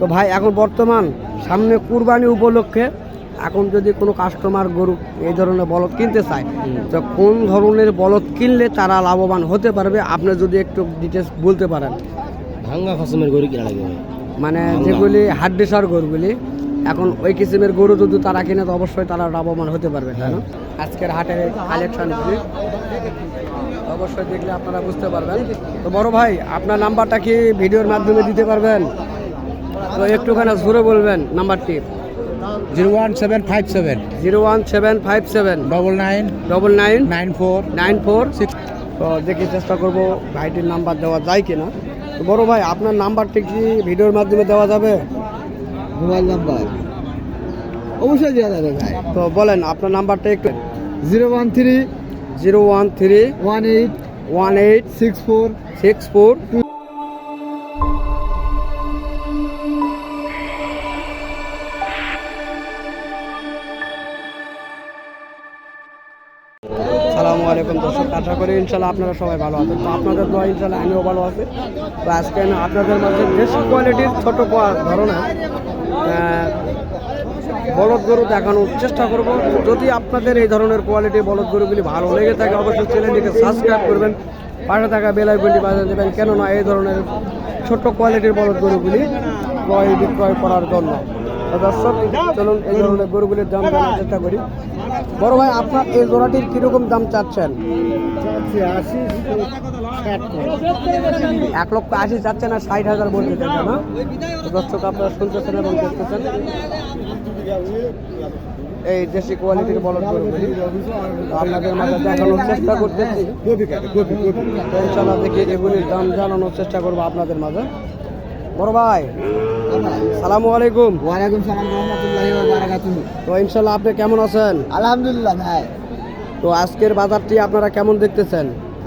তো ভাই এখন বর্তমান সামনে কুরবানি উপলক্ষে এখন যদি কোনো কাস্টমার গরু এই ধরনের বলদ কিনতে চায় তো কোন ধরনের বলদ কিনলে তারা লাভবান হতে পারবে আপনি যদি একটু ডিটেলস বলতে পারেন। ভাঙ্গা খসমের গরু কিনা লাগবে মানে যেগুলি হাড্ডিসার গরুগুলি এখন ওই কিসিমের গরু যদি তারা কিনে তো অবশ্যই তারা লাভবান হতে পারবে, তাই না? আজকের হাটের কালেকশনগুলি অবশ্যই দেখলে আপনারা বুঝতে পারবেন। তো বড় ভাই আপনার নাম্বারটা কি ভিডিওর মাধ্যমে দিতে পারবেন? তো একটুখানি জোরে বলবেন নাম্বারটি। 01757 01757 99 99 94 94 তো দেখি চেষ্টা করব ভাইটির নাম্বার দেওয়া যায় কিনা। তো বড় ভাই আপনার নাম্বারটি কি ভিডিওর মাধ্যমে দেওয়া যাবে? মোবাইল নাম্বার অবশ্যই দেওয়া যাবে ভাই। তো বলেন আপনার নাম্বারটা একটু। 013 013 18 18 64 64 আসসালামু আলাইকুম দর্শক, আশা করি ইনশাল্লাহ আপনারা সবাই ভালো আছেন। তো আপনাদের দোয়া ইনশাল্লাহ আমিও ভালো আছি। তো আজকে আমি আপনাদের মাঝে দেশি কোয়ালিটির ছোট ধরনের বলদ গরু দেখানোর চেষ্টা করব। যদি আপনাদের এই ধরনের কোয়ালিটির বলদ গরুগুলি ভালো লেগে থাকে অবশ্যই চ্যানেলটিকে সাবস্ক্রাইব করবেন, পাশে থাকা বেল আইকনটি বাজিয়ে দেবেন, কেননা এই ধরনের ছোট কোয়ালিটির বলদ গরুগুলি ক্রয় বিক্রয় করার জন্য। তো দর্শক চলুন এই ধরনের গরুগুলির দাম জানার চেষ্টা করি। বড় ভাই আপনার এই জোড়াটির কিরকম দাম চাচ্ছেন? 1,80,000 চাচ্ছেন আর 60,000 বলতে চান না? তো দর্শক আপনারা শুনতেছেন এবং দেখতেছেন এই দেশি কোয়ালিটির বলদ গরুগুলি আপনাদের মাঝে দেখানোর চেষ্টা করতেছি। ইনশাল্লাহ দেখি এগুলির দাম জানানোর চেষ্টা করবো আপনাদের মাঝে। বড় ভাই সালামু আলাইকুম। ওয়ালাইকুম সালাম রাহমাতুল্লাহি ওয়া বারাকাতুহু। তো ইনশাল্লাহ আপনি কেমন আছেন? আলহামদুলিল্লাহ ভাই। তো আজকের বাজারটি আপনারা কেমন দেখতেছেন?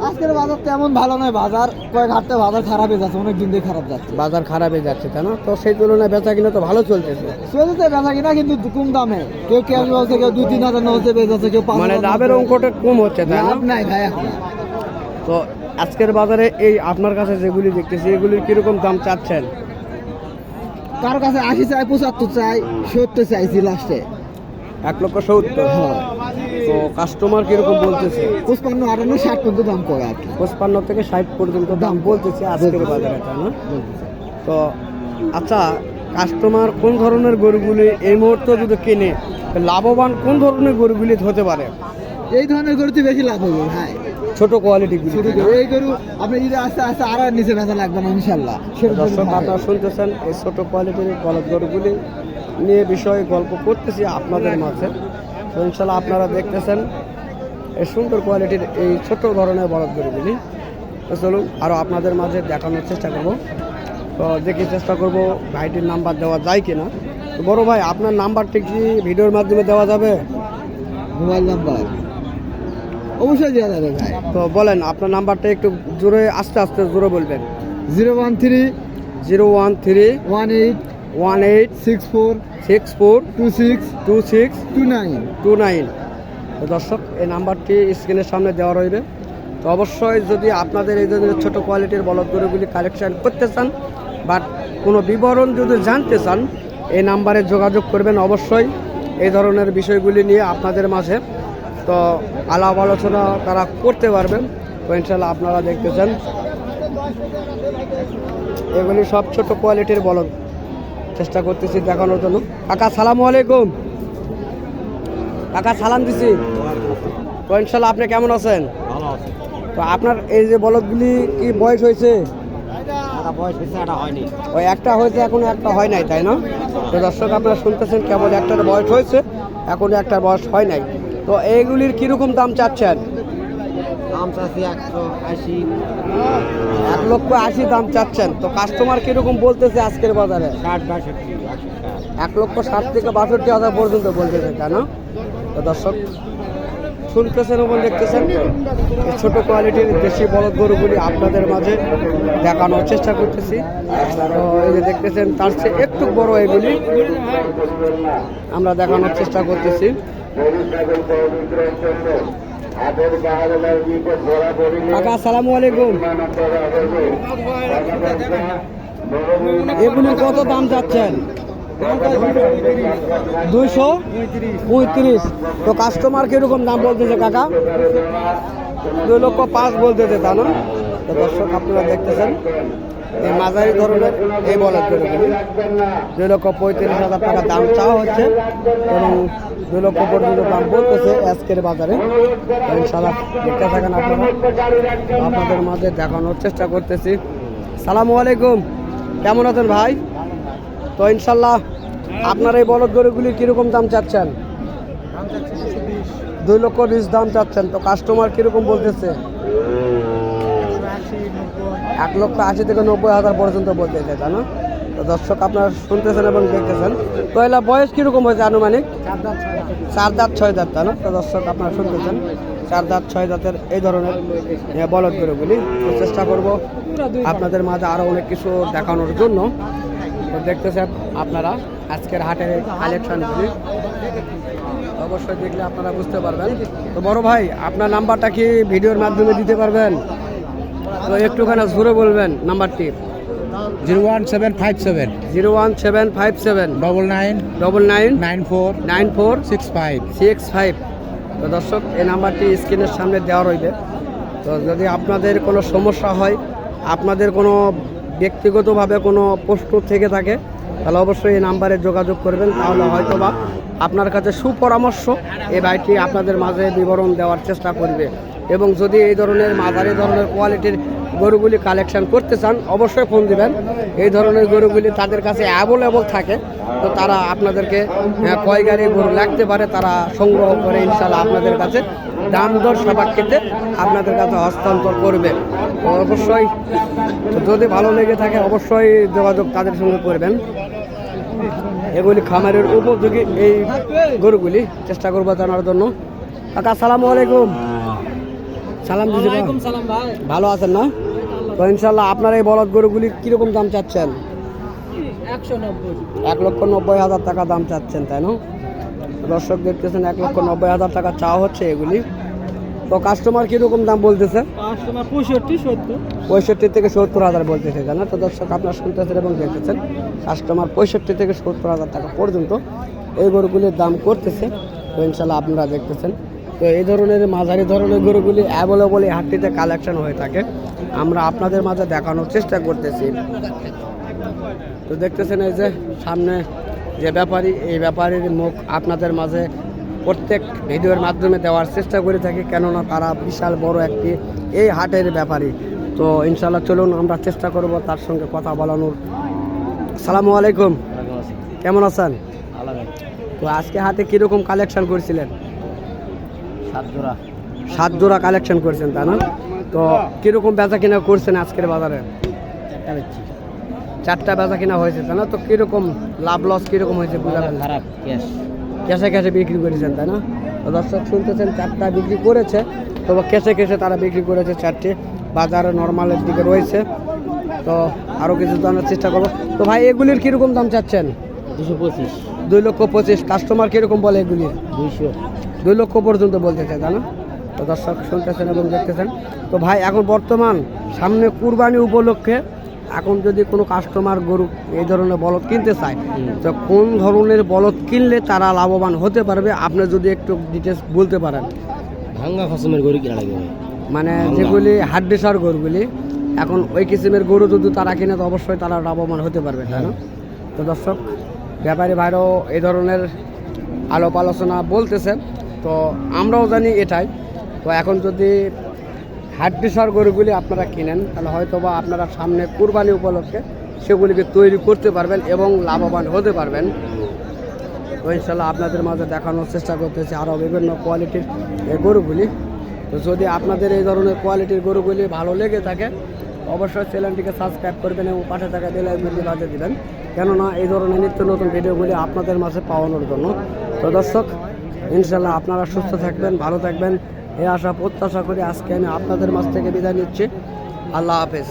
আজকের বাজার তেমন ভালো নয়, বাজার কয়েক হাটতে বাজার খারাপ হয়ে যাচ্ছে, অনেক দিন দিয়ে খারাপ যাচ্ছে। বাজার খারাপ হয়ে যাচ্ছে তাই না? তো সেই তুলনায় বেচা কিনা তো ভালো চলতেছে। চলছে বেচা কিনা কিন্তু কম দামে, কেউ ক্যাশ বলছে, কেউ 2-3 হাজার হচ্ছে বেচাচ্ছে, কেউ 5 মানে লাভের অঙ্কটা কম হচ্ছে তাই না? লাভ নাই ভাই এখন। তো আজকের বাজারে এই আপনার কাছে যেগুলি দেখতেছি এগুলির কিরকম দাম চাচ্ছেন? কারো কাছে 80 চাই, 75 চাই, 70 চাইছি লাস্টে। 1,70,000। হ্যাঁ। তো কাস্টমার কিরকম বলতেছে? 55, 58, 60 পর্যন্ত দাম করে আর কি। 55 থেকে 60 পর্যন্ত দাম বলতেছে আজকের বাজারে তাই না? তো আচ্ছা, কাস্টমার কোন ধরনের গরুগুলি এই মুহূর্তে যদি কিনে লাভবান কোন ধরনের গরুগুলি হতে পারে? এই ধরনের গরুতে বেশি লাভ হবে ভাই। ছোট কোয়ালিটি ছোট গরু, এই গরু আপনি যদি আস্তে আস্তে আরো নিচে বেচা লাগবে না ইনশাল্লাহ। দর্শক আপনারা শুনতেছেন এই ছোট কোয়ালিটির বলদ গরুগুলি নিয়ে বিষয়ে গল্প করতেছি আপনাদের মাঝে। তো ইনশাল্লাহ আপনারা দেখতেছেন এই সুন্দর কোয়ালিটির এই ছোট ধরনের বলদ গরুগুলি। তো চলুন আরও আপনাদের মাঝে দেখানোর চেষ্টা করব। তো দেখি চেষ্টা করব ভাইটির নাম্বার দেওয়া যায় কিনা। তো বড় ভাই আপনার নাম্বারটি কি ভিডিওর মাধ্যমে দেওয়া যাবে? মোবাইল নাম্বার অবশ্যই দেওয়া যাবে ভাই। তো বলেন আপনার নাম্বারটা একটু জোরে আস্তে আস্তে জোরে বলবেন। 013 013 18 18 64 64 26 26 29। 29। তো দর্শক এই নাম্বারটি স্ক্রিনের সামনে দেওয়া রইবে। তো অবশ্যই যদি আপনাদের এই ধরনের ছোটো কোয়ালিটির বলদ গরুগুলি কালেকশন করতে চান বা কোনো বিবরণ যদি জানতে চান এই নাম্বারে যোগাযোগ করবেন। অবশ্যই এই ধরনের বিষয়গুলি নিয়ে আপনাদের মাঝে তো আলাপ আলোচনা তারা করতে পারবেন। তো ইনশাল্লাহ আপনারা দেখতেছেন এগুলি সব ছোট কোয়ালিটির বলদ চেষ্টা করতেছি দেখানোর জন্য। কাকা সালামু আলাইকুম। কাকা সালাম দিছি। তো ইনশাল্লাহ আপনি কেমন আছেন? তো আপনার এই যে বলদগুলি কি বয়স হয়েছে? ওই একটা হয়েছে, এখনো একটা হয় নাই তাই না? তো দর্শক আপনারা শুনতেছেন কেবল একটার বয়স হয়েছে, এখনো একটার বয়স হয় নাই। তো এইগুলির কিরকম দাম চাচ্ছেন? দাম চাচ্ছি 180। 1,80,000 দাম চাচ্ছেন। তো কাস্টমার কিরকম বলতেছে আজকের বাজারে? 1,60,000 থেকে 62,000 পর্যন্ত বলতেছে তাই না? তো দর্শক শুনতেছেন এবং দেখতেছেন এই ছোটো কোয়ালিটির দেশি বলদ গরুগুলি আপনাদের মাঝে দেখানোর চেষ্টা করতেছি। তো এই যে দেখতেছেন তার চেয়ে একটু বড় এগুলি আমরা দেখানোর চেষ্টা করতেছি। কাকা আসসালামু আলাইকুম। এগুলির কত দাম যাচ্ছেন? 235। তো কাস্টমার কিরকম দাম বলতেছে কাকা? 2,05,000 বলতেছে, তা না? তো দর্শক আপনারা দেখতেছেন এই মাঝারি ধরনের এই বলদ গরুগুলি 2,35,000 টাকা দাম চাওয়া হচ্ছে এবং 2 লক্ষ পর্যন্ত দাম বলতেছে আজকের বাজারে। ইনশাআল্লাহ দেখতে থাকেন আপনারা, আপনাদের মাঝে দেখানোর চেষ্টা করতেছি। সালামু আলাইকুম, কেমন আছেন ভাই? তো ইনশাল্লাহ আপনার এই বলদ গরুগুলির কীরকম দাম চাচ্ছেন? 2,20,000 দাম চাচ্ছেন। তো কাস্টমার কীরকম বলতেছে? 1,80,000 থেকে 90,000 পর্যন্ত বলতেছে, তাই না? তো দর্শক আপনারা শুনতেছেন এবং দেখতেছেন। তো এলা বয়স কীরকম হয়েছে আনুমানিক? 4 দাঁত 6 দাঁত, তাই না? তো দর্শক আপনারা শুনতেছেন 4 দাঁত 6 দাঁতের এই ধরনের বলদ গরুগুলি। তো চেষ্টা করব আপনাদের মাঝে আরও অনেক কিছু দেখানোর জন্য। তো দেখতেছেন আপনারা আজকের হাটের কালেকশনগুলি অবশ্যই দেখলে আপনারা বুঝতে পারবেন। তো বড় ভাই, আপনার নাম্বারটা কি ভিডিওর মাধ্যমে দিতে পারবেন? তো একটুখানি জোরে বলবেন নাম্বারটি। 01757 01757 99 94 94 65। তো দর্শক এই নাম্বারটি স্ক্রিনের সামনে দেওয়া রইবে। তো যদি আপনাদের কোনো সমস্যা হয়, আপনাদের কোনো ব্যক্তিগতভাবে কোনো প্রশ্ন থেকে থাকে, তাহলে অবশ্যই এই নাম্বারে যোগাযোগ করবেন। তাহলে হয়তোবা আপনার কাছে সুপরামর্শ এই ভাইটি আপনাদের মাঝে বিবরণ দেওয়ার চেষ্টা করবে। এবং যদি এই ধরনের মাঝারি ধরনের কোয়ালিটির গরুগুলি কালেকশন করতে চান, অবশ্যই ফোন দিবেন। এই ধরনের গরুগুলি তাদের কাছে অ্যাভেলেবল থাকে। তো তারা আপনাদেরকে কয় গাড়ি গরু লাগতে পারে তারা সংগ্রহ করে ইনশাল্লাহ আপনাদের কাছে দাম দর সাপেক্ষে আপনাদের কাছে হস্তান্তর করবে। তো অবশ্যই যদি ভালো লেগে থাকে অবশ্যই যোগাযোগ তাদের সঙ্গে করবেন। এগুলি খামারের উপযোগী এই গরুগুলি চেষ্টা করবো জানার জন্য। কাকা আসসালামু আলাইকুম। সালাম দিদি, ভালো আছেন না? তো ইনশাল্লাহ আপনার এই বলদ গরুগুলির কীরকম দাম চাচ্ছেন? 1,90,000 টাকা দাম চাচ্ছেন, তাই না? দর্শক দেখতেছেন 1,90,000 টাকা চাওয়া হচ্ছে এগুলি। তো কাস্টমার কীরকম দাম বলতেছে? 65 থেকে 70,000 বলতেছে, তাই না? তো দর্শক আপনারা শুনতেছেন এবং দেখতেছেন কাস্টমার 65 থেকে 70,000 টাকা পর্যন্ত এই গরুগুলির দাম করতেছে। তো ইনশাল্লাহ আপনারা দেখতেছেন। তো এই ধরনের মাঝারি ধরনের গরুগুলি অ্যাভেলেবল এই হাটটিতে কালেকশন হয়ে থাকে, আমরা আপনাদের মাঝে দেখানোর চেষ্টা করতেছি। তো দেখতেছেন এই যে সামনে যে ব্যাপারী, এই ব্যাপারীর মুখ আপনাদের মাঝে প্রত্যেক ভিডিওর মাধ্যমে দেওয়ার চেষ্টা করে থাকি, কেননা তারা বিশাল বড় একটি এই হাটের ব্যাপারী। তো ইনশাল্লাহ চলুন আমরা চেষ্টা করব তার সঙ্গে কথা বলানোর। আসসালামু আলাইকুম, কেমন আছেন? তো আজকে হাটে কীরকম কালেকশন করছিলেন? 7 জোড়া কালেকশন করছেন, তাই না? তো কীরকম বেচা কিনা করছেন আজকের বাজারে? 4টা বেচা কিনা হয়েছে, তাই না? তো কীরকম লাভ লস কীরকম হয়েছে? ক্যাশে বিক্রি করেছেন, তাই না? তো দর্শক শুনতেছেন 4টা বিক্রি করেছে, তবে ক্যাশে তারা বিক্রি করেছে 4টে। বাজারে নর্মালের দিকে রয়েছে। তো আরও কিছু জানার চেষ্টা করবো। তো ভাই এগুলির কীরকম দাম চাচ্ছেন? 2,25,000। কাস্টমার কীরকম বলে এগুলির? 2 লক্ষ পর্যন্ত বলতেছে, তাই না? তো দর্শক শুনতেছেন এবং দেখতেছেন। তো ভাই এখন বর্তমান সামনে কুরবানি উপলক্ষে এখন যদি কোনো কাস্টমার গরু এই ধরনের বলদ কিনতে চায়, তো কোন ধরনের বলদ কিনলে তারা লাভবান হতে পারবে, আপনি যদি একটু ডিটেলস বলতে পারেন। ভাঙ্গা খসমের গরু কিনা লাগবে, মানে যেগুলি হাড্ডিসার গরুগুলি, এখন ওই কিসিমের গরু যদি তারা কিনে তো অবশ্যই তারা লাভবান হতে পারবে, তাই না? তো দর্শক ব্যাপারী ভাইরাও এই ধরনের আলাপ আলোচনা বলতেছেন। তো আমরাও জানি এটাই। তো এখন যদি হাড্ডিসার গরুগুলি আপনারা কিনেন, তাহলে হয়তো বা আপনারা সামনে কুরবানি উপলক্ষে সেগুলিকে তৈরি করতে পারবেন এবং লাভবান হতে পারবেন। তো ইনশাল্লাহ আপনাদের মাঝে দেখানোর চেষ্টা করতেছি আরও বিভিন্ন কোয়ালিটির এই গরুগুলি। তো যদি আপনাদের এই ধরনের কোয়ালিটির গরুগুলি ভালো লেগে থাকে অবশ্যই চ্যানেলটিকে সাবস্ক্রাইব করবেন এবং পাশে থাকা বেল আইকনটি বাজিয়ে দেবেন, কেননা এই ধরনের নিত্য নতুন ভিডিওগুলি আপনাদের মাঝে পাওয়ানোর জন্য। তো দর্শক ইনশাল্লাহ আপনারা সুস্থ থাকবেন, ভালো থাকবেন এই আশা প্রত্যাশা করি আজকে আমি আপনাদের মাঝ থেকে বিদায় নিচ্ছি। আল্লাহ হাফেজ।